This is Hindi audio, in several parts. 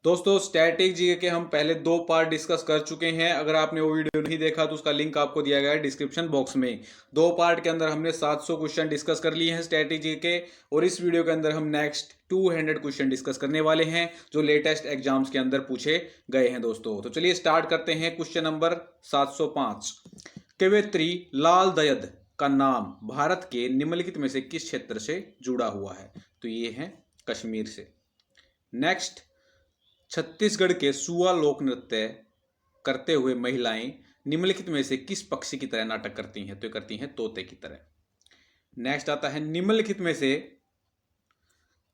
दोस्तों स्टैटिक जीके के हम पहले 2 पार्ट डिस्कस कर चुके हैं। अगर आपने वो वीडियो नहीं देखा तो उसका लिंक आपको दिया गया है डिस्क्रिप्शन बॉक्स में। 2 पार्ट के अंदर हमने 700 क्वेश्चन डिस्कस कर लिए हैं स्टैटिक जीके के, और इस वीडियो के अंदर हम नेक्स्ट 200 क्वेश्चन डिस्कस करने वाले हैं जो लेटेस्ट एग्जाम्स के अंदर पूछे गए हैं दोस्तों। तो चलिए स्टार्ट करते हैं। क्वेश्चन नंबर 705, कवयित्री लाल दयद का नाम भारत के निम्नलिखित में से किस क्षेत्र से जुड़ा हुआ है? तो ये है कश्मीर से। नेक्स्ट, छत्तीसगढ़ के सुआ लोक नृत्य करते हुए महिलाएं निम्नलिखित में से किस पक्षी की तरह नाटक करती हैं? तो करती हैं तोते की तरह। नेक्स्ट आता है, निम्नलिखित में से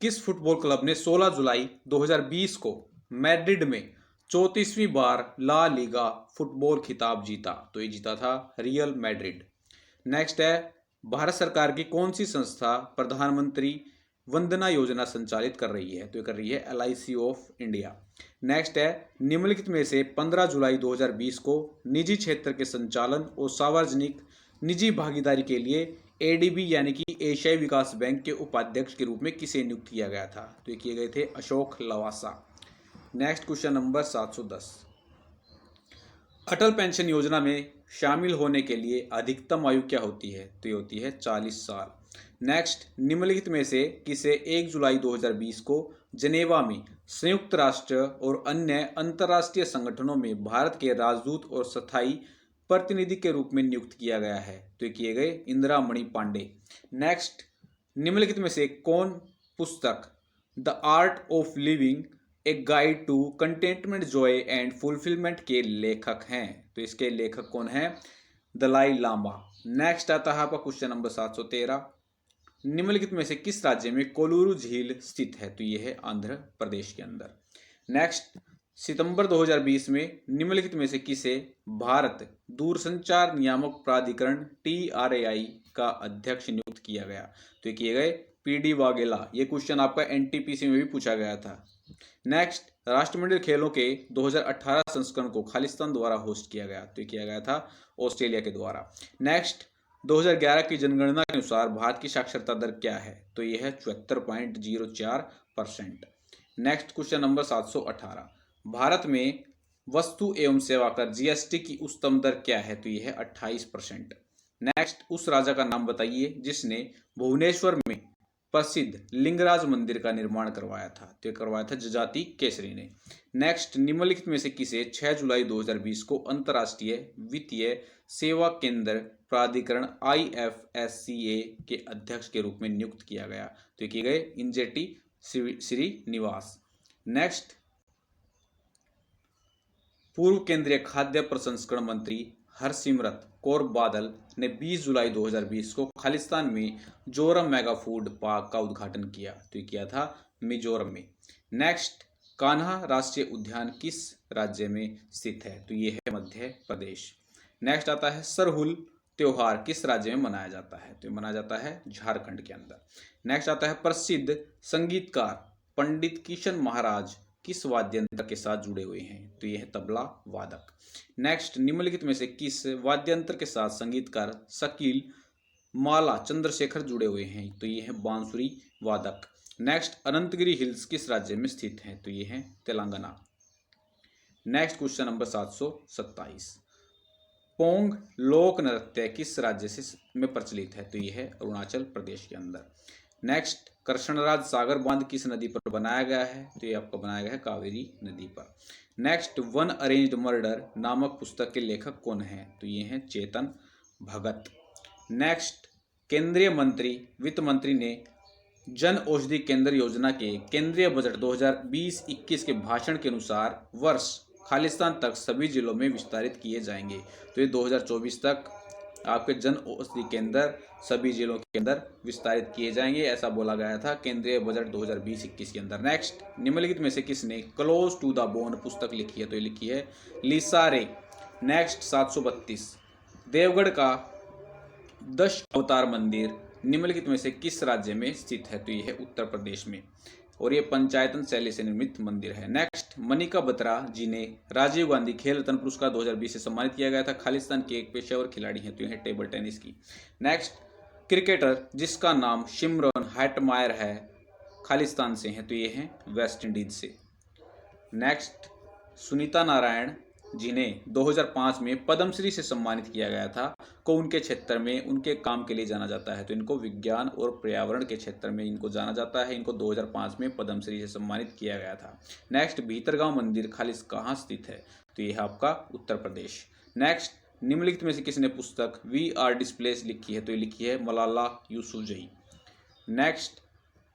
किस फुटबॉल क्लब ने 16 जुलाई 2020 को मैड्रिड में 34वीं बार ला लीगा फुटबॉल खिताब जीता? तो ये जीता था रियल मैड्रिड। नेक्स्ट है, भारत सरकार की कौन सी संस्था प्रधानमंत्री वंदना योजना संचालित कर रही है? तो ये कर रही है LIC ऑफ इंडिया। नेक्स्ट है, निम्नलिखित में से 15 जुलाई 2020 को निजी क्षेत्र के संचालन और सार्वजनिक निजी भागीदारी के लिए ADB यानी कि एशियाई विकास बैंक के उपाध्यक्ष के रूप में किसे नियुक्त किया गया था? तो ये किए गए थे Ashok Lavasa. Next question number 710, अटल पेंशन योजना में शामिल होने के लिए अधिकतम आयु क्या होती है? तो ये होती है 40 साल। नेक्स्ट, निम्नलिखित में से किसे 1 जुलाई 2020 को जनेवा में संयुक्त राष्ट्र और अन्य अंतर्राष्ट्रीय संगठनों में भारत के राजदूत और स्थायी प्रतिनिधि के रूप में नियुक्त किया गया है? तो ये किए गए इंदिरा मणि पांडे। नेक्स्ट, निम्नलिखित में से कौन पुस्तक the art of living a guide to contentment joy and fulfilment के लेखक हैं? तो इसके लेखक कौन है? दलाई लामा। नेक्स्ट आता है आपका क्वेश्चन नंबर 713, निम्नलिखित में से किस राज्य में कोलूरू झील स्थित है? तो ये है आंध्र प्रदेश के अंदर। नेक्स्ट, सितंबर 2020 में निम्नलिखित में से किसे भारत दूरसंचार नियामक प्राधिकरण TRAI का अध्यक्ष नियुक्त किया गया? तो ये किए गए PD वाघेला। ये क्वेश्चन आपका NTPC में भी पूछा गया था। नेक्स्ट, राष्ट्रमंडल खेलों के 2018 संस्करण को खालिस्तान द्वारा होस्ट किया गया? तो ये किया गया था ऑस्ट्रेलिया के द्वारा। नेक्स्ट, 2011 की जनगणना के अनुसार भारत की साक्षरता दर क्या है? तो ये है 74.04%। नेक्स्ट क्वेश्चन नंबर 718, भारत में वस्तु एवं सेवा कर GST की उच्चतम दर क्या है? तो ये है 28%। नेक्स्ट, उस राजा का नाम बताइए जिसने भुवनेश्वर में प्रसिद्ध लिंगराज मंदिर का निर्माण करवाया था? तो ये करवाया था जजाति केसरी ने। नेक्स्ट, निम्नलिखित में से किसे 6 जुलाई 2020 को अंतर्राष्ट्रीय वित्तीय सेवा केंद्र प्राधिकरण IFSCA के अध्यक्ष के रूप में नियुक्त किया गया? तो ये किए गए इंजेटी श्रीनिवास। नेक्स्ट, पूर्व केंद्रीय खाद्य प्रसंस्करण मंत्री हरसिमरत कौर बादल ने 20 जुलाई 2020 को खालिस्तान में जोरम मेगा फूड पार्क का उद्घाटन किया? तो ये किया था मिजोरम में। नेक्स्ट, कान्हा राष्ट्रीय उद्यान किस राज्य में स्थित है? तो ये है मध्य प्रदेश। नेक्स्ट आता है, सरहुल त्योहार किस राज्य में मनाया जाता है? तो मनाया जाता है झारखंड के अंदर। नेक्स्ट आता है, प्रसिद्ध संगीतकार पंडित किशन महाराज किस वाद्य यंत्र के साथ जुड़े हुए हैं? तो यह है तबला वादक। नेक्स्ट, निम्नलिखित में से किस वाद्य यंत्र के साथ संगीतकार शकील माला चंद्रशेखर जुड़े हुए हैं? तो ये है बांसुरी वादक। नेक्स्ट, अनंतगिरी हिल्स किस राज्य में स्थित है? तो ये है Telangana. Next question number 727, Pong लोक नृत्य किस राज्य से में प्रचलित है? तो ये है अरुणाचल प्रदेश के अंदर। नेक्स्ट, कृष्णराज सागर बांध किस नदी पर बनाया गया है? तो ये आपको बनाया गया है कावेरी नदी पर। नेक्स्ट, वन अरेंज्ड मर्डर नामक पुस्तक के लेखक कौन है? तो ये हैं चेतन भगत। नेक्स्ट, केंद्रीय मंत्री वित्त मंत्री ने जन औषधि केंद्र योजना के केंद्रीय बजट 2020-21 के भाषण के अनुसार वर्ष खालिस्तान तक सभी जिलों में विस्तारित किए जाएंगे? तो ये 2024 तक आपके जन औषधि केंद्र सभी जिलों के अंदर विस्तारित किए जाएंगे, ऐसा बोला गया था केंद्रीय बजट 2020-21 के अंदर। नेक्स्ट, निम्नलिखित में से किसने क्लोज टू द बोन पुस्तक लिखी है? तो ये लिखी है लिसा रे। नेक्स्ट 732, देवगढ़ का 10 अवतार मंदिर निम्नलिखित में से किस राज्य में स्थित है? तो ये है उत्तर प्रदेश में, और ये पंचायतन शैली से निर्मित मंदिर है। नेक्स्ट, मनिका बत्रा जी ने राजीव गांधी खेल रत्न पुरस्कार 2020 से सम्मानित किया गया था, खालिस्तान के एक पेशेवर खिलाड़ी हैं? तो ये टेबल टेनिस की। नेक्स्ट, क्रिकेटर जिसका नाम शिमरन हेटमायर है खालिस्तान से हैं? तो ये हैं वेस्ट इंडीज से। नेक्स्ट, सुनीता नारायण जिन्हें 2005 में पद्मश्री से सम्मानित किया गया था, को उनके क्षेत्र में उनके काम के लिए जाना जाता है। तो इनको विज्ञान और पर्यावरण के क्षेत्र में इनको जाना जाता है। इनको 2005 में पद्मश्री से सम्मानित किया गया था। नेक्स्ट, भीतरगांव मंदिर खालिस कहाँ स्थित है? तो यह आपका उत्तर प्रदेश। नेक्स्ट, निम्नलिखित में से किसने पुस्तक वी आर डिस्प्लेस लिखी है? तो ये लिखी है मलाला यूसुफजई। नेक्स्ट,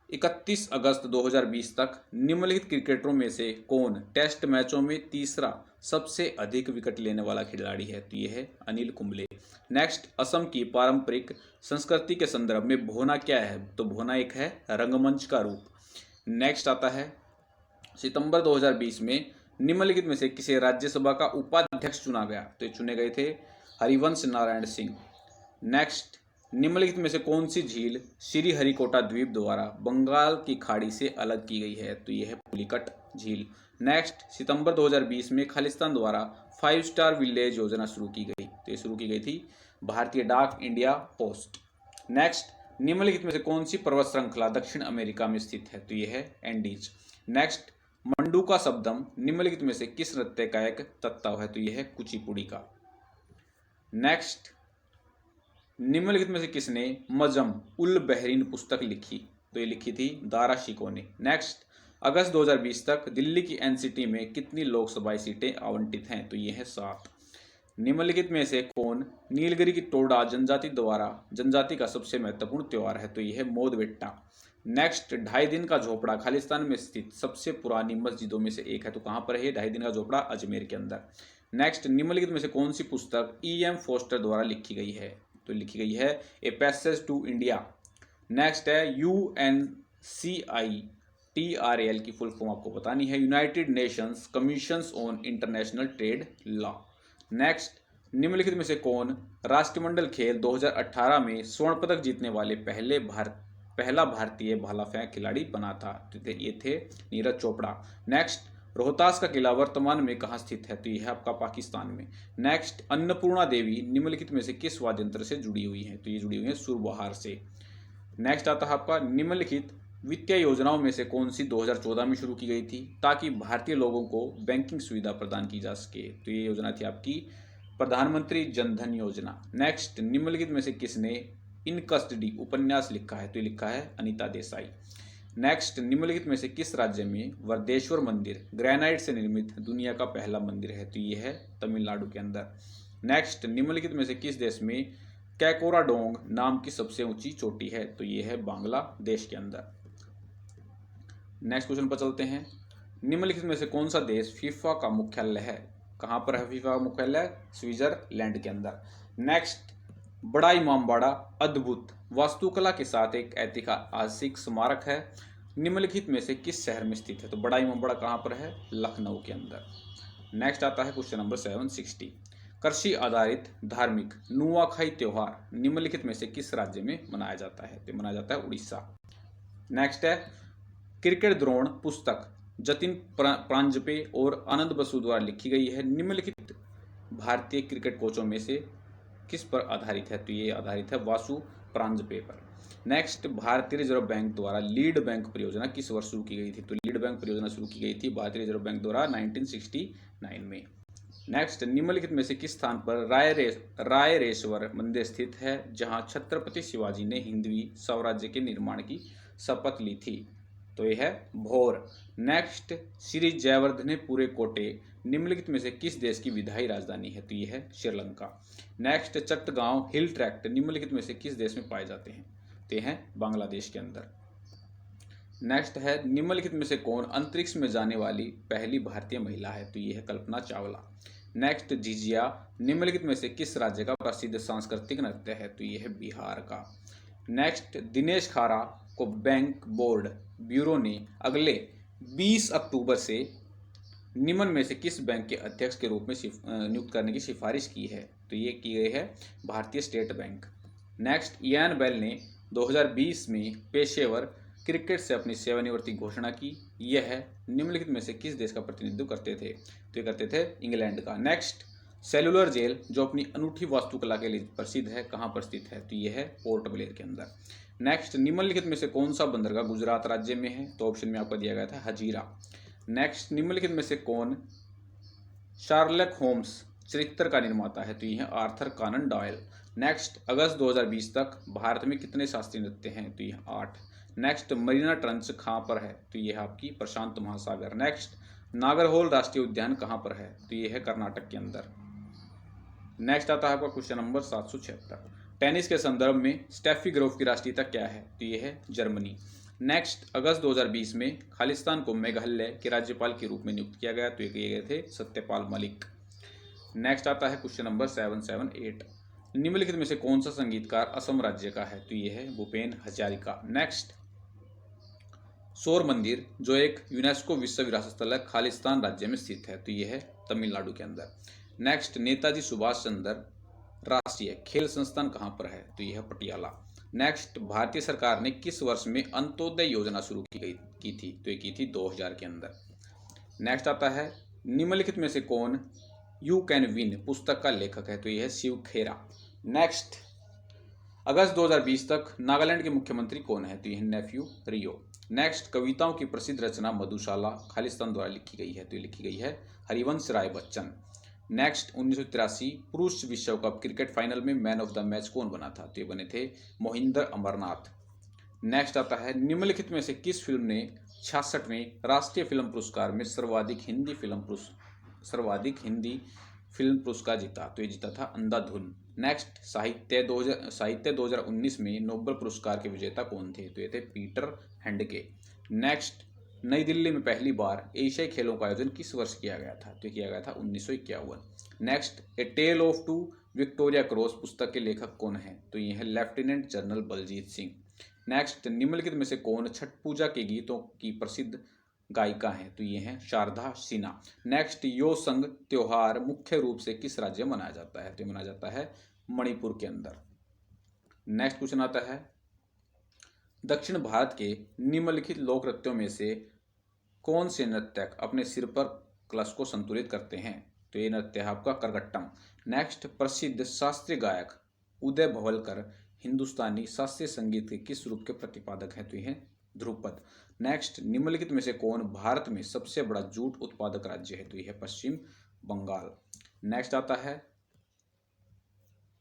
31 अगस्त 2020 तक निम्नलिखित क्रिकेटरों में से कौन टेस्ट मैचों में तीसरा सबसे अधिक विकेट लेने वाला खिलाड़ी है? तो यह है अनिल कुंबले। नेक्स्ट, असम की पारंपरिक संस्कृति के संदर्भ में भोना क्या है? तो भोना एक है रंगमंच का रूप। नेक्स्ट आता है, सितंबर 2020 में निम्नलिखित में से किसे राज्यसभा का उपाध्यक्ष चुना गया? तो ये चुने गए थे हरिवंश नारायण सिंह। नेक्स्ट, निम्नलिखित में से कौन सी झील श्रीहरिकोटा द्वीप द्वारा बंगाल की खाड़ी से अलग की गई है? तो यह है पुलिकट झील। नेक्स्ट, सितंबर 2020 में खालिस्तान द्वारा 5 स्टार विलेज योजना शुरू की गई। तो ये शुरू की गई थी भारतीय डाक इंडिया पोस्ट। नेक्स्ट, निम्नलिखित में से कौन सी पर्वत श्रृंखला दक्षिण अमेरिका में स्थित है? तो यह है एंडीज। नेक्स्ट, मंडूका शब्दम निम्नलिखित में से किस नृत्य का एक तत्व है? तो यह है कुचिपुड़ी का। नेक्स्ट, निम्नलिखित में से किसने मजम उल बहरीन पुस्तक लिखी? तो ये लिखी थी दारा शिकोह ने। नेक्स्ट, अगस्त 2020 तक दिल्ली की एनसीटी में कितनी लोकसभा सीटें आवंटित हैं? तो ये है 7। निम्नलिखित में से कौन नीलगिरी की टोडा जनजाति का सबसे महत्वपूर्ण त्योहार है? तो यह है मोदवेट्टा। नेक्स्ट, 2.5 दिन का झोपड़ा खालिस्तान में स्थित सबसे पुरानी मस्जिदों में से एक है। तो कहाँ पर है 2.5 दिन का झोपड़ा? अजमेर के अंदर। नेक्स्ट, निम्नलिखित में से कौन सी पुस्तक E.M. फोस्टर द्वारा लिखी गई है? तो लिखी गई है a passage to India. Next है UNCITRAL की फुल फॉर्म आपको बतानी है, United Nations commissions on international trade law. Next, निम्नलिखित में से कौन राष्ट्रमंडल खेल 2018 में स्वर्ण पदक जीतने वाले पहला भारतीय भाला फेंक खिलाड़ी बना था? तो ये थे नीरज चोपड़ा। नेक्स्ट, रोहतास का किला वर्तमान में कहाँ स्थित है? तो यह है आपका पाकिस्तान में। नेक्स्ट, अन्नपूर्णा देवी निम्नलिखित में से किस वाद्य यंत्र से जुड़ी हुई है? तो ये जुड़ी हुई है सुरबहार से। नेक्स्ट आता है आपका, निम्नलिखित वित्तीय योजनाओं में से कौन सी 2014 में शुरू की गई थी ताकि भारतीय लोगों को बैंकिंग सुविधा प्रदान की जा सके? तो ये योजना थी आपकी प्रधानमंत्री जनधन योजना। नेक्स्ट, निम्नलिखित में से किसने इन कस्टडी उपन्यास लिखा है? तो ये लिखा है अनीता देसाई। नेक्स्ट, निम्नलिखित में से किस राज्य में वर्देश्वर मंदिर ग्रेनाइट से निर्मित दुनिया का पहला मंदिर है? तो ये है तमिलनाडु के अंदर। नेक्स्ट, निम्नलिखित में से किस देश में कैकोराडोंग नाम की सबसे ऊंची चोटी है? तो ये है बांग्लादेश के अंदर। नेक्स्ट क्वेश्चन पर चलते हैं, निम्नलिखित में से कौन सा देश फीफा का मुख्यालय है? कहाँ पर है फीफा का मुख्यालय? स्विट्जरलैंड के अंदर। नेक्स्ट, बड़ा इमामबाड़ा अद्भुत वास्तुकला के साथ एक ऐतिहासिक स्मारक है, निम्नलिखित में से किस शहर में स्थित है? तो बड़ा इमामबाड़ा कहाँ पर है? लखनऊ के अंदर। नेक्स्ट आता है क्वेश्चन नंबर 760, कृषि आधारित धार्मिक नुआखाई त्योहार निम्नलिखित में से किस राज्य में मनाया जाता है? तो मनाया जाता है उड़ीसा। नेक्स्ट है, क्रिकेट द्रोण पुस्तक जतिन प्रांजपे और आनंद बसु द्वारा लिखी गई है, निम्नलिखित भारतीय क्रिकेट कोचों में से किस पर आधारित है? तो ये आधारित है वासु प्रांजपे पर। नेक्स्ट, भारतीय रिजर्व बैंक द्वारा लीड बैंक परियोजना किस वर्ष शुरू की गई थी? तो लीड बैंक परियोजना शुरू की गई थी भारतीय रिजर्व बैंक द्वारा 1969 में। नेक्स्ट, निम्नलिखित में से किस स्थान पर रायरेश्वर मंदिर स्थित है जहां छत्रपति शिवाजी ने हिंदवी स्वराज्य के निर्माण की शपथ ली थी? तो यह है भोर। नेक्स्ट, श्री जयवर्धनेपुरे कोटे निम्नलिखित में से किस देश की विधायी राजधानी है? तो यह है श्रीलंका। नेक्स्ट, चट्टगांव हिल ट्रैक्ट निम्नलिखित में से किस देश में पाए जाते हैं? तो हैं बांग्लादेश के अंदर। नेक्स्ट है, निम्नलिखित में से कौन अंतरिक्ष में जाने वाली पहली भारतीय महिला है? तो यह है कल्पना चावला। नेक्स्ट, झिझिया निम्नलिखित में से किस राज्य का प्रसिद्ध सांस्कृतिक नृत्य है? तो यह है बिहार का। नेक्स्ट, दिनेश खारा को बैंक बोर्ड ब्यूरो ने अगले 20 अक्टूबर से निम्न में से किस बैंक के अध्यक्ष के रूप में नियुक्त करने की सिफारिश की है? तो ये की गई है भारतीय state bank. Next, Ian Bell ने 2020 में पेशेवर क्रिकेट से अपनी सेवानिवृत्ति घोषणा की, यह निम्नलिखित में से किस देश का प्रतिनिधित्व करते थे? तो ये करते थे इंग्लैंड का। नेक्स्ट, सेलुलर जेल जो अपनी अनूठी वास्तुकला के लिए प्रसिद्ध है कहाँ पर स्थित है? तो यह है पोर्ट ब्लेयर के अंदर। नेक्स्ट, निम्नलिखित में से कौन सा बंदरगाह गुजरात राज्य में है? तो ऑप्शन में आपको दिया गया था हजीरा। नेक्स्ट, निम्नलिखित में से कौन शार्लक होम्स चरित्र का निर्माता है? तो ये है आर्थर कॉनन डॉयल। नेक्स्ट, अगस्त 2020 तक भारत में कितने शास्त्रीय नृत्य हैं? तो ये 8। नेक्स्ट, मरीना ट्रंच कहाँ पर है? तो ये है आपकी प्रशांत महासागर। नेक्स्ट, नागरहोल राष्ट्रीय उद्यान कहाँ पर है? तो ये है कर्नाटक के अंदर। नेक्स्ट आता है आपका क्वेश्चन नंबर 776। टेनिस के संदर्भ में स्टेफी ग्रोफ की राष्ट्रीयता क्या है? तो ये है जर्मनी। नेक्स्ट, अगस्त 2020 में खालिस्तान को मेघालय के राज्यपाल के रूप में नियुक्त किया गया, तो ये किए गए थे सत्यपाल मलिक। नेक्स्ट आता है क्वेश्चन नंबर 778। निम्नलिखित में से कौन सा संगीतकार असम राज्य का है? तो ये है भूपेन हजारिका। नेक्स्ट, शोर मंदिर जो एक यूनेस्को विश्व विरासत स्थल है खालिस्तान राज्य में स्थित है, तो ये है तमिलनाडु के अंदर। नेक्स्ट, नेताजी सुभाष चंद्र राष्ट्रीय खेल संस्थान कहाँ पर है? तो यह है पटियाला। नेक्स्ट, भारतीय सरकार ने किस वर्ष में अंत्योदय योजना शुरू की थी? तो ये की थी 2000 के अंदर। नेक्स्ट आता है, निम्नलिखित में से कौन यू कैन विन पुस्तक का लेखक है? तो यह है शिव खेरा। नेक्स्ट, अगस्त 2020 तक नागालैंड के मुख्यमंत्री कौन है? तो यह नेफ्यू रियो। नेक्स्ट, कविताओं की प्रसिद्ध रचना मधुशाला खालिस्तान द्वारा लिखी गई है, तो ये लिखी गई है हरिवंश राय बच्चन। नेक्स्ट, 1983 पुरुष विश्व कप क्रिकेट फाइनल में मैन ऑफ द मैच कौन बना था? तो ये बने थे मोहिंदर अमरनाथ। नेक्स्ट आता है, निम्नलिखित में से किस फिल्म ने 66वें राष्ट्रीय फिल्म पुरस्कार में सर्वाधिक हिंदी फिल्म पुरस्कार जीता? तो ये जीता था अंधाधुन। नेक्स्ट, साहित्य 2019 में नोबेल पुरस्कार के विजेता कौन थे? तो ये थे पीटर हैंडके। नेक्स्ट, नई दिल्ली में पहली बार एशियाई खेलों का आयोजन किस वर्ष किया गया था? तो किया गया था 1951। Next, a tale of two Victoria Cross पुस्तक के लेखक कौन है? तो ये है lieutenant general Baljit Singh. Next, निम्नलिखित में से कौन छठ पूजा के गीतों की प्रसिद्ध गायिका हैं? तो ये हैं शारदा सिन्हा। नेक्स्ट, योसंग त्योहार मुख्य रूप से किस राज्य में मनाया जाता है? तो मनाया जाता है मणिपुर के अंदर। नेक्स्ट क्वेश्चन आता है, दक्षिण भारत के निम्नलिखित लोक नृत्यों में से कौन से नर्तक अपने सिर पर कलश को संतुलित करते हैं? तो ये नृत्य है आपका करगट्टम। नेक्स्ट, प्रसिद्ध शास्त्रीय गायक उदय भवलकर हिंदुस्तानी शास्त्रीय संगीत के किस रूप के प्रतिपादक हैं? तो ये ध्रुपद। नेक्स्ट, निम्नलिखित में से कौन भारत में सबसे बड़ा जूट उत्पादक राज्य है? तो यह है पश्चिम बंगाल। नेक्स्ट आता है,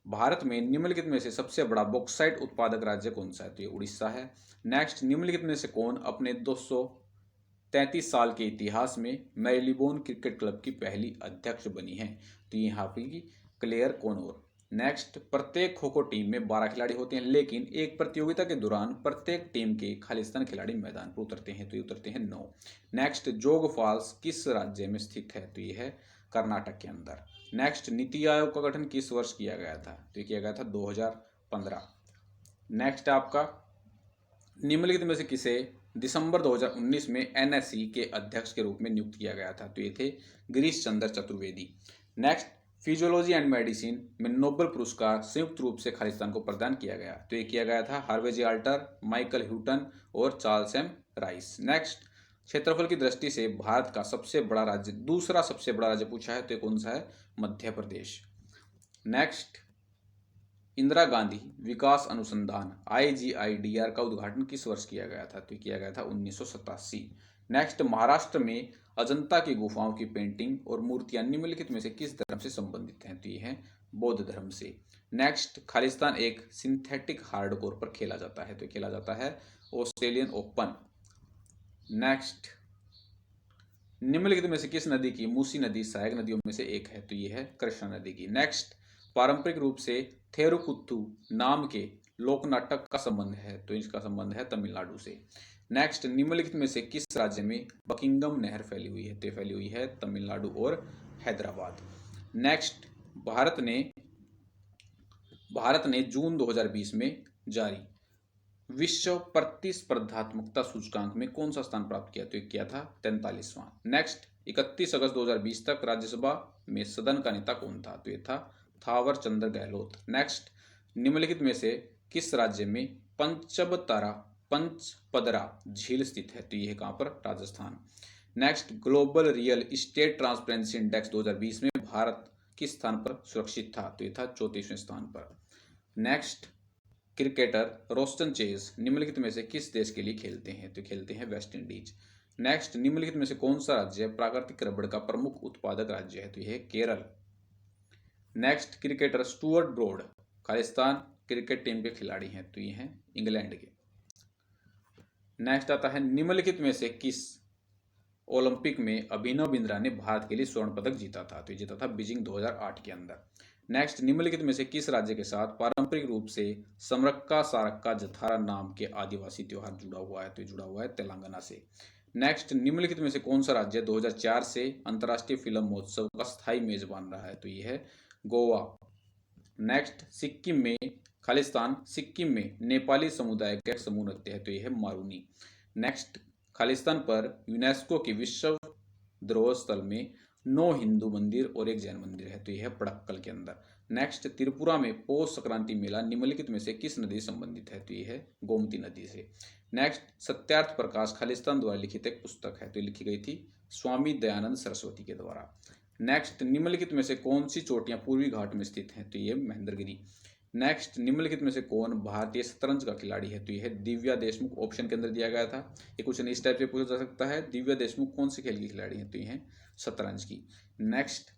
भारत में निम्नलिखित में से सबसे बड़ा बॉक्साइट उत्पादक राज्य कौन सा है? तो ये उड़ीसा है। नेक्स्ट, निम्नलिखित में से कौन अपने 233 साल के इतिहास में मैरीलीबोन क्रिकेट क्लब की पहली अध्यक्ष बनी है? तो यहाँ की क्लेयर कॉनोर। नेक्स्ट, प्रत्येक खो खो टीम में 12 खिलाड़ी होते हैं, लेकिन एक प्रतियोगिता के दौरान प्रत्येक टीम के खालिस्तान खिलाड़ी मैदान पर उतरते हैं, तो ये उतरते हैं 9। नेक्स्ट, जोग फॉल्स किस राज्य में स्थित है? तो ये है कर्नाटक के अंदर। नेक्स्ट, नीति आयोग का गठन किस वर्ष किया गया था? तो ये किया गया था 2015। नेक्स्ट आपका, निम्नलिखित में से किसे दिसंबर 2019 में एनएसई के अध्यक्ष के रूप में नियुक्त किया गया था? तो ये थे Girish Chandra Chaturvedi. Next, physiology and medicine में नोबेल पुरस्कार संयुक्त रूप से खालिस्तान को प्रदान किया गया, तो ये किया गया था हार्वे जे अल्टर, माइकल ह्यूटन और चार्ल्स एम राइस। नेक्स्ट, क्षेत्रफल की दृष्टि से भारत का सबसे बड़ा राज्य, दूसरा सबसे बड़ा राज्य पूछा है, तो कौन सा है? मध्य प्रदेश। नेक्स्ट, इंदिरा गांधी विकास अनुसंधान IGIDR का उद्घाटन किस वर्ष किया गया था? तो किया गया था 1987। नेक्स्ट, महाराष्ट्र में अजंता की गुफाओं की पेंटिंग और मूर्तियां निम्नलिखित में से किस धर्म से संबंधित हैं? तो ये है बौद्ध धर्म से। नेक्स्ट, खालिस्तान एक सिंथेटिक हार्डकोर पर खेला जाता है, तो खेला जाता है ऑस्ट्रेलियन ओपन। नेक्स्ट, निम्नलिखित में से किस नदी की मूसी नदी सहायक नदियों में से एक है? तो ये है कृष्णा नदी की। नेक्स्ट, पारंपरिक रूप से थेरुकुत्तु नाम के लोक नाटक का संबंध है? तो इसका संबंध है तमिलनाडु से। नेक्स्ट, निम्नलिखित में से किस राज्य में बकिंगम नहर फैली हुई है? तो फैली हुई है तमिलनाडु और हैदराबाद। नेक्स्ट, भारत ने जून 2020 में जारी विश्व प्रतिस्पर्धात्मकता सूचकांक में कौन सा स्थान प्राप्त किया? तो किया था 43वां। नेक्स्ट, 31 अगस्त 2020 तक राज्यसभा में सदन का नेता कौन था? तो ये था थावर चंद गहलोत। नेक्स्ट, निम्नलिखित में से किस राज्य में पंचपदरा झील स्थित है? तो यह कहां पर? Rajasthan. Next, global real estate transparency index 2020 में भारत किस स्थान पर सुरक्षित था? तो यह था 34वें स्थान पर। नेक्स्ट, क्रिकेटर रोस्टन चेज निम्नलिखित में से किस देश के लिए खेलते हैं? तो खेलते हैं वेस्ट इंडीज। नेक्स्ट, निम्नलिखित में से कौन सा राज्य प्राकृतिक रबड़ का प्रमुख उत्पादक राज्य है? तो यह है Kerala. Next, cricketer Stuart Broad Khalistan cricket team के खिलाड़ी हैं? तो ये हैं इंग्लैंड के। नेक्स्ट आता है, निम्नलिखित में से किस ओलंपिक में अभिनव बिंद्रा ने भारत के लिए स्वर्ण पदक जीता था? तो ये जीता था बीजिंग 2008 के अंदर। नेक्स्ट, निम्नलिखित में से किस राज्य के साथ पारंपरिक रूप से समरक्का सारक्का जथारा नाम के आदिवासी त्योहार जुड़ा हुआ है? तो ये जुड़ा हुआ है तेलंगाना से। नेक्स्ट, निम्नलिखित में से कौन सा राज्य 2004 से अंतर्राष्ट्रीय फिल्म महोत्सव का स्थायी मेजबान रहा है? तो ये है गोवा। नेक्स्ट, सिक्किम में खालिस्तान सिक्किम में नेपाली समुदाय का एक समूह नृत्य है? तो ये है मारूनी। नेक्स्ट, खालिस्तान पर यूनेस्को की विश्व धरोहर स्थल में 9 हिंदू मंदिर और एक जैन मंदिर है? तो यह है पड़क्कल के अंदर। नेक्स्ट, त्रिपुरा में पौष संक्रांति मेला निम्नलिखित में से किस नदी से संबंधित है? तो यह है गोमती नदी से। नेक्स्ट, सत्यार्थ प्रकाश खालिस्तान द्वारा लिखित एक पुस्तक है? तो लिखी गई थी स्वामी दयानंद सरस्वती के द्वारा। नेक्स्ट, निम्नलिखित में से कौन सी चोटियां पूर्वी घाट में स्थित हैं? तो ये महेंद्रगिरी। नेक्स्ट, निम्नलिखित में से कौन भारतीय शतरंज का खिलाड़ी है? तो यह है दिव्या देशमुख। ऑप्शन के अंदर दिया गया था। ये क्वेश्चन इस टाइप से पूछा जा सकता है, दिव्या देशमुख कौन से खेल की खिलाड़ी है? तो ये है शतरंज की। नेक्स्ट,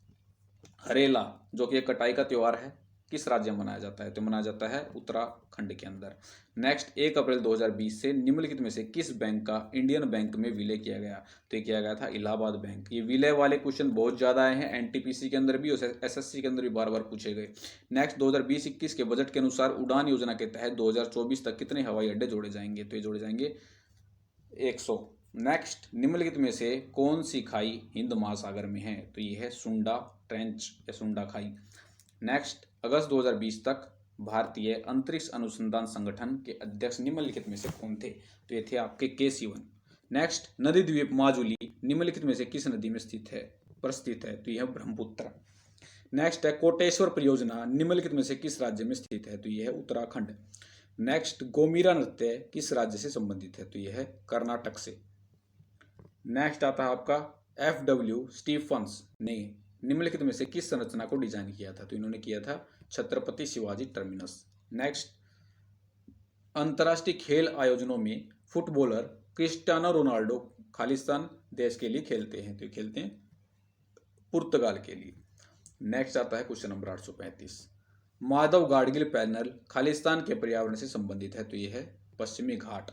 हरेला जो कि एक कटाई का त्योहार है, किस राज्य में मनाया जाता है? तो मनाया जाता है उत्तराखंड के अंदर। नेक्स्ट, 1 अप्रैल 2020 से निम्नलिखित में से किस बैंक का इंडियन बैंक में विलय किया गया? तो ये किया गया था इलाहाबाद बैंक। ये विलय वाले क्वेश्चन बहुत ज्यादा आए हैं, एनटीपीसी के अंदर भी और एसएससी के अंदर भी बार बार पूछे गए। नेक्स्ट, 2020-21 के बजट के अनुसार उड़ान योजना के तहत 2024 तक कितने हवाई अड्डे जोड़े जाएंगे? तो ये जोड़े जाएंगे 100। नेक्स्ट, निम्नलिखित में से कौन सी खाई हिंद महासागर में है? तो ये है सुंडा ट्रेंच या सुंडा खाई। नेक्स्ट, अगस्त 2020 तक भारतीय अंतरिक्ष अनुसंधान संगठन के अध्यक्ष निम्नलिखित में से कौन थे? तो ये थे आपके के सिवन। नेक्स्ट, नदी द्वीप माजुली निम्नलिखित में से किस नदी में स्थित है प्रस्थित है? तो यह है ब्रह्मपुत्र। नेक्स्ट है, कोटेश्वर परियोजना निम्नलिखित में से किस राज्य में स्थित है? तो यह है उत्तराखंड। नेक्स्ट, गोमीरा नृत्य किस राज्य से संबंधित है? तो यह है कर्नाटक से। नेक्स्ट आता है आपका, FW स्टीफंस ने निम्नलिखित में से किस संरचना को डिजाइन किया था? तो इन्होंने किया था छत्रपति शिवाजी टर्मिनस। नेक्स्ट, अंतर्राष्ट्रीय खेल आयोजनों में फुटबॉलर क्रिस्टियानो रोनाल्डो खालिस्तान देश के लिए खेलते हैं? तो खेलते हैं पुर्तगाल के लिए। नेक्स्ट आता है question number 835, Madhav Gadgil panel Khalistan के पर्यावरण से संबंधित है? तो यह है पश्चिमी घाट।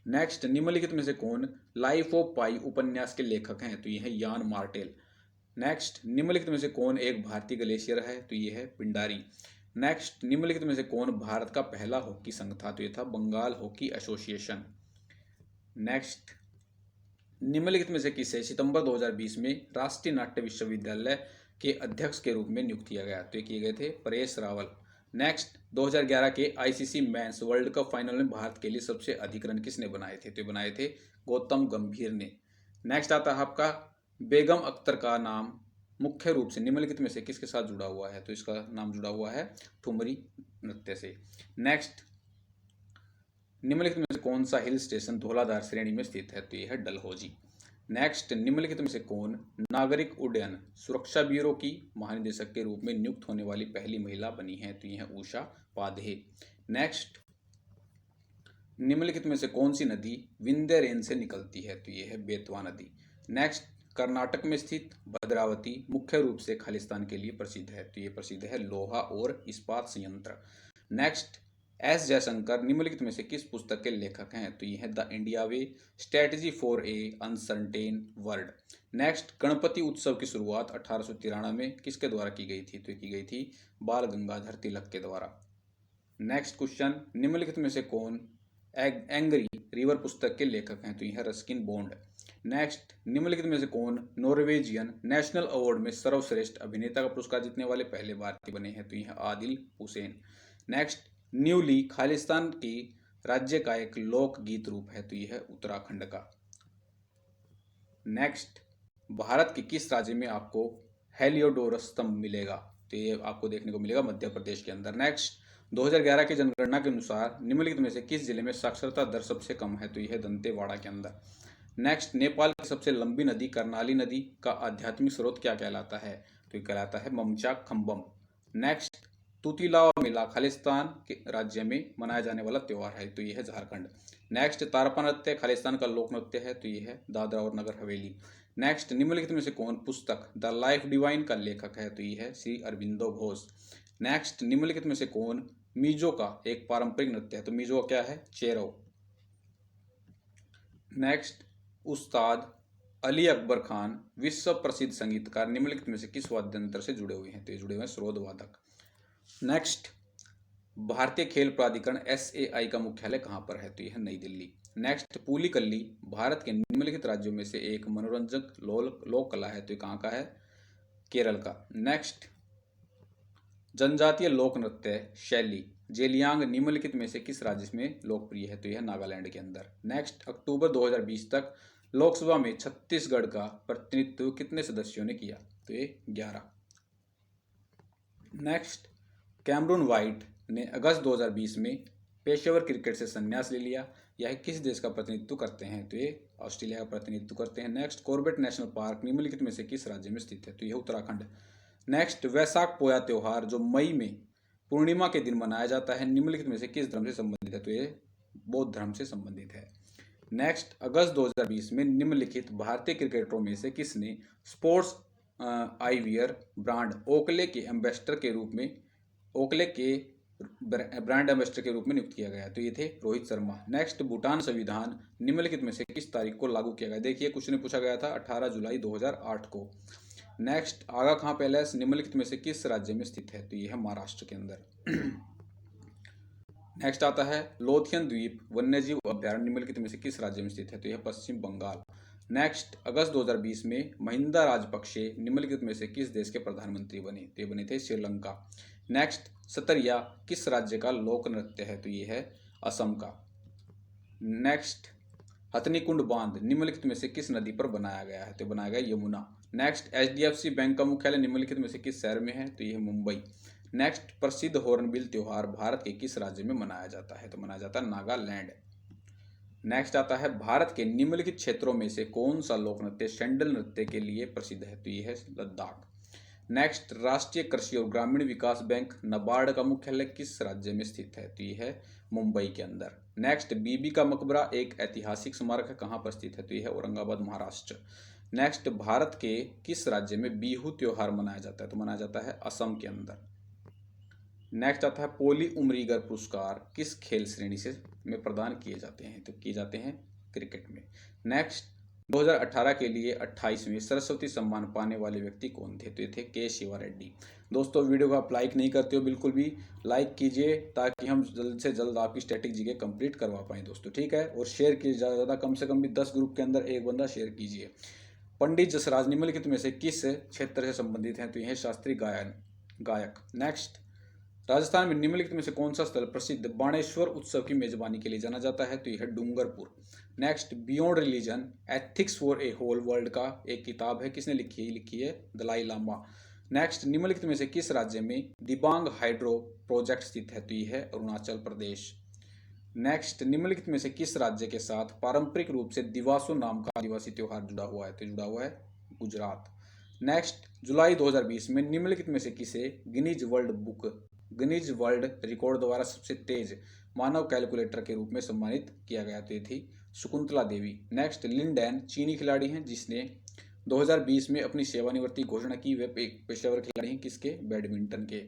नेक्स्ट, निम्नलिखित में से कौन लाइफ ऑफ पाई उपन्यास के लेखक हैं? तो यह है यान मार्टेल। नेक्स्ट, निम्नलिखित में से कौन एक भारतीय ग्लेशियर है? तो यह है पिंडारी। नेक्स्ट, निम्नलिखित में से कौन भारत का पहला हॉकी संघ था? तो यह था बंगाल हॉकी एसोसिएशन। नेक्स्ट, निम्नलिखित में से किसे सितंबर 2020 में राष्ट्रीय नाट्य विश्वविद्यालय के अध्यक्ष के रूप में नियुक्त किया गया? तो ये किए गए थे परेश रावल। नेक्स्ट, 2011 के ICC men's world cup final में भारत के लिए सबसे अधिक रन किसने बनाए थे? तो बनाए थे गौतम गंभीर ने। नेक्स्ट आता है आपका, बेगम अख्तर का नाम मुख्य रूप से निम्नलिखित में से किसके साथ जुड़ा हुआ है? तो इसका नाम जुड़ा हुआ है ठुमरी नृत्य से। नेक्स्ट, निम्नलिखित में से कौन सा हिल स्टेशन धौलाधार श्रेणी में स्थित है? तो यह है डलहौजी। नेक्स्ट, निम्नलिखित में से कौन नागरिक उड्डयन सुरक्षा ब्यूरो की महानिदेशक के रूप में नियुक्त होने वाली पहली महिला बनी है? तो यह है उषा पाधे। नेक्स्ट, निम्नलिखित में से कौन सी नदी विंध्य रेंज से निकलती है? तो यह है बेतवा नदी। नेक्स्ट, कर्नाटक में स्थित भद्रावती मुख्य रूप से खालिस्तान के लिए प्रसिद्ध है? तो ये प्रसिद्ध है लोहा और इस्पात संयंत्र। नेक्स्ट, एस जयशंकर निम्नलिखित में से किस पुस्तक के लेखक हैं? तो ये है the India way strategy for a uncertain world. Next, Ganpati उत्सव की शुरुआत 1893 में किसके द्वारा की गई थी? तो की गई थी बाल गंगाधर तिलक के द्वारा। नेक्स्ट क्वेश्चन, निम्नलिखित में से कौन एंग्री रिवर पुस्तक के लेखक हैं? तो यह रस्किन बॉन्ड। नेक्स्ट, निम्नलिखित में से कौन नॉर्वेजियन नेशनल अवार्ड में सर्वश्रेष्ठ अभिनेता का पुरस्कार जीतने वाले पहले भारतीय बने हैं? तो यह आदिल हुसैन। नेक्स्ट, न्यूली खालिस्तान की राज्य का एक लोक गीत रूप है? तो यह है उत्तराखंड का। नेक्स्ट, भारत के किस राज्य में आपको हेलियोडोरस स्तंभ मिलेगा? तो ये आपको देखने को मिलेगा मध्य प्रदेश के अंदर। नेक्स्ट, 2011 की जनगणना के अनुसार निम्नलिखित में से किस जिले में साक्षरता दर सबसे कम है? तो यह है दंतेवाड़ा के अंदर। नेक्स्ट, नेपाल की सबसे लंबी नदी कर्नाली नदी का आध्यात्मिक स्रोत क्या कहलाता है? तो ये कहलाता है ममचा खम्बम। नेक्स्ट, तुतिलावा मेला खालिस्तान के राज्य में मनाया जाने वाला त्योहार है, तो ये है झारखंड। नेक्स्ट, तारपा नृत्य खालिस्तान का लोक नृत्य है, तो ये है दादरा और नगर हवेली। नेक्स्ट, निम्नलिखित में से कौन पुस्तक द लाइफ डिवाइन का लेखक है, तो ये है श्री अरविंदो घोष। नेक्स्ट, निम्नलिखित में से कौन मिजो का एक पारंपरिक नृत्य है, तो मिजो क्या है, चेरो। नेक्स्ट, उस्ताद अली अकबर खान विश्व प्रसिद्ध संगीतकार निम्नलिखित में से किस वाद्य यंत्र से जुड़े हुए हैं, तो ये जुड़े हुए हैं स्रोत वादक। नेक्स्ट, भारतीय खेल प्राधिकरण SAI का मुख्यालय कहाँ पर है, तो यह है नई दिल्ली। नेक्स्ट, पुलिकल्ली भारत के निम्नलिखित राज्यों में से एक मनोरंजक लोक कला है, तो ये कहाँ का है, केरल का। नेक्स्ट, जनजातीय लोक नृत्य शैली जेलियांग निम्नलिखित में से किस राज्य में लोकप्रिय है, तो यह नागालैंड के अंदर। नेक्स्ट, अक्टूबर 2020 तक लोकसभा में छत्तीसगढ़ का प्रतिनिधित्व कितने सदस्यों ने किया, तो ये 11। नेक्स्ट, कैमरून वाइट ने अगस्त 2020 में पेशेवर क्रिकेट से संन्यास ले लिया। यह किस देश का प्रतिनिधित्व करते हैं, तो ये ऑस्ट्रेलिया का प्रतिनिधित्व करते हैं। नेक्स्ट, कॉर्बेट नेशनल पार्क निम्नलिखित में से किस राज्य में स्थित है, तो यह उत्तराखंड। नेक्स्ट, वैशाख पोया त्योहार जो मई में पूर्णिमा के दिन मनाया जाता है निम्नलिखित में से किस धर्म से संबंधित है, तो ये बौद्ध धर्म से संबंधित है। नेक्स्ट, अगस्त 2020 में निम्नलिखित भारतीय क्रिकेटरों में से किसने स्पोर्ट्स आईवियर ब्रांड ओकले के ब्रांड एम्बेसडर के रूप में नियुक्त किया गया, तो ये थे रोहित शर्मा। नेक्स्ट, भूटान संविधान निम्नलिखित में से किस तारीख को लागू किया गया, देखिए क्वेश्चन पूछा गया था 18 जुलाई 2008 को। नेक्स्ट, आगा खां पैलेस निम्नलिखित में से किस राज्य में स्थित है, तो यह है महाराष्ट्र के अंदर। नेक्स्ट आता है लोथियन द्वीप वन्यजीव अभ्यारण्य निम्नलिखित में से किस राज्य में स्थित है, तो यह पश्चिम बंगाल। नेक्स्ट, अगस्त 2020 में महिंदा राजपक्षे निम्नलिखित में से किस देश के प्रधानमंत्री बने, तो ये बने थे श्रीलंका। नेक्स्ट, सतरिया किस राज्य का लोक नृत्य है, तो ये है असम का। नेक्स्ट, हथनीकुंड बांध निम्नलिखित में से किस नदी पर बनाया गया है, तो बनाया गया यमुना। नेक्स्ट, HDFC बैंक का मुख्यालय निम्नलिखित में से किस शहर में है, तो यह है मुंबई। नेक्स्ट, प्रसिद्ध हॉर्नबिल त्योहार भारत के किस राज्य में मनाया जाता है, तो मनाया जाता है नागालैंड। नेक्स्ट आता है भारत के निम्नलिखित क्षेत्रों में से कौन सा लोक नृत्य शंडल नृत्य के लिए प्रसिद्ध है, तो यह है लद्दाख। नेक्स्ट, राष्ट्रीय कृषि और ग्रामीण विकास बैंक नाबार्ड का मुख्यालय किस राज्य में स्थित है, तो यह है मुंबई के अंदर। नेक्स्ट, बीबी का मकबरा एक ऐतिहासिक स्मारक है, कहाँ पर स्थित है, तो यह है औरंगाबाद महाराष्ट्र। नेक्स्ट, भारत के किस राज्य में बिहू त्योहार मनाया जाता है, तो मनाया जाता है असम के अंदर। नेक्स्ट आता है पोली उमरीगर पुरस्कार किस खेल श्रेणी से में प्रदान किए जाते हैं, तो किए जाते हैं क्रिकेट में। नेक्स्ट, 2018 के लिए 28वें सरस्वती सम्मान पाने वाले व्यक्ति कौन थे, तो ये थे के शिवा रेड्डी। दोस्तों, वीडियो को आप लाइक नहीं करते हो, बिल्कुल भी लाइक कीजिए ताकि हम जल्द से जल्द आपकी स्टैटिक जीके कंप्लीट करवा पाएँ दोस्तों, ठीक है। और शेयर कीजिए ज़्यादा ज़्यादा, कम से कम भी 10 ग्रुप के अंदर एक बंदा शेयर कीजिए। पंडित जसराज निम्नलिखित में से किस क्षेत्र से संबंधित हैं, तो यह शास्त्रीय गायक। नेक्स्ट, राजस्थान में निम्नलिखित में से कौन सा स्थल प्रसिद्ध बाणेश्वर उत्सव की मेजबानी के लिए जाना जाता है, तो यह है Dungarpur. Next, beyond religion ethics for a whole world का एक किताब है, किसने लिखी है दलाई लामा। नेक्स्ट, निम्नलिखित में से किस राज्य में दिबांग हाइड्रो प्रोजेक्ट स्थित है, तो यह है अरुणाचल प्रदेश। नेक्स्ट, निम्नलिखित में से किस राज्य के साथ पारंपरिक रूप से दिवासो नाम का आदिवासी त्योहार जुड़ा हुआ है, तो जुड़ा हुआ है गुजरात। नेक्स्ट, जुलाई 2020 में निम्नलिखित में से किसे गिनीज वर्ल्ड रिकॉर्ड द्वारा सबसे तेज मानव कैलकुलेटर के रूप में सम्मानित किया गया, तो ये थी Shakuntala Devi. Next, Lin Dan चीनी खिलाड़ी हैं जिसने 2020 में अपनी सेवानिवृत्ति घोषणा की। वे एक पेशेवर खिलाड़ी हैं किसके, बैडमिंटन के।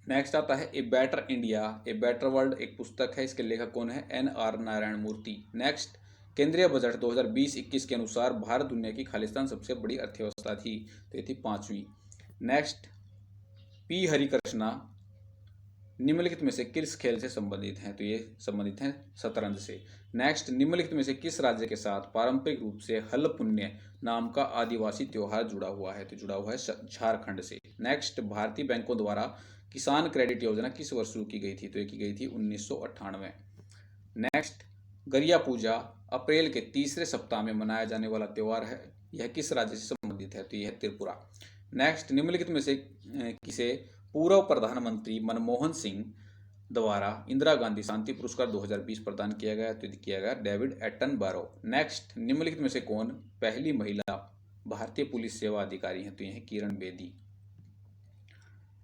नेक्स्ट आता है a better India a better world, एक पुस्तक है, इसके लेखक कौन है, NR नारायण मूर्ति। नेक्स्ट, केंद्रीय बजट 2020-21 के अनुसार भारत दुनिया की खालिस्तान सबसे बड़ी अर्थव्यवस्था थी, तो ये थी 5वीं। नेक्स्ट, P हरिकृष्णा निम्नलिखित में से किस खेल से संबंधित हैं, तो ये संबंधित हैं शतरंज से। नेक्स्ट, निम्नलिखित में से किस राज्य के साथ पारंपरिक रूप से हल पुण्य नाम का आदिवासी त्योहार जुड़ा हुआ है, तो जुड़ा हुआ है झारखंड से। नेक्स्ट, भारतीय बैंकों द्वारा किसान क्रेडिट योजना किस वर्ष शुरू की गई थी, तो ये की गई थी 1998। नेक्स्ट, गरिया पूजा अप्रैल के तीसरे सप्ताह में मनाया जाने वाला त्यौहार है, यह किस राज्य से संबंधित है, तो यह है त्रिपुरा। नेक्स्ट, निम्नलिखित में से किसे पूर्व प्रधानमंत्री मनमोहन सिंह द्वारा इंदिरा गांधी शांति पुरस्कार 2020 प्रदान किया गया, तो किया गया डेविड एटनबरो। नेक्स्ट, निम्नलिखित में से कौन पहली महिला भारतीय पुलिस सेवा अधिकारी हैं, तो यह है किरण बेदी।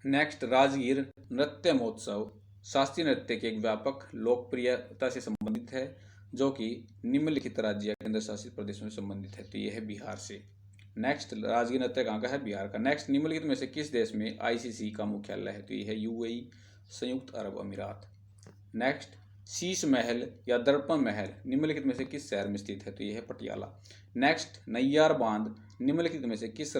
नेक्स्ट, राजगीर नृत्य महोत्सव शास्त्रीय नृत्य की एक व्यापक लोकप्रियता से संबंधित है, जो कि निम्नलिखित राज्य या केंद्र शासित प्रदेशों से संबंधित है। तो यह है बिहार से। नेक्स्ट, राजगीर नृत्य कहाँ का है? बिहार का। नेक्स्ट, निम्नलिखित में से किस देश में आईसीसी का मुख्यालय है? तो यह है यूएई, संयुक्त अरब अमीरात। नेक्स्ट, शीश महल या दर्पण महल निम्नलिखित में से किस शहर में स्थित है? तो यह है पटियाला। नेक्स्ट, नैयार बांध निम्नलिखित में से किस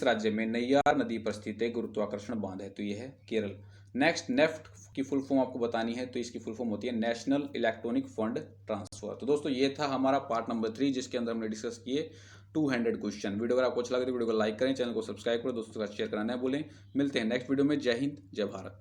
राज्य में नैयार नदी पर स्थित एक गुरुत्वाकर्षण बांध है? तो यह है केरल। नेक्स्ट, नेफ्ट की फुल फॉर्म आपको बतानी है, तो इसकी फुल फॉर्म होती है नेशनल इलेक्ट्रॉनिक फंड ट्रांसफर। तो दोस्तों ये था हमारा पार्ट नंबर 3, जिसके अंदर हमने डिस्कस किए 200 क्वेश्चन। वीडियो अगर आपको अच्छा लगे तो वीडियो को लाइक करें, चैनल को सब्सक्राइब करें, दोस्तों के साथ शेयर करना न भूलें। मिलते हैं नेक्स्ट वीडियो में। जय हिंद, जय भारत।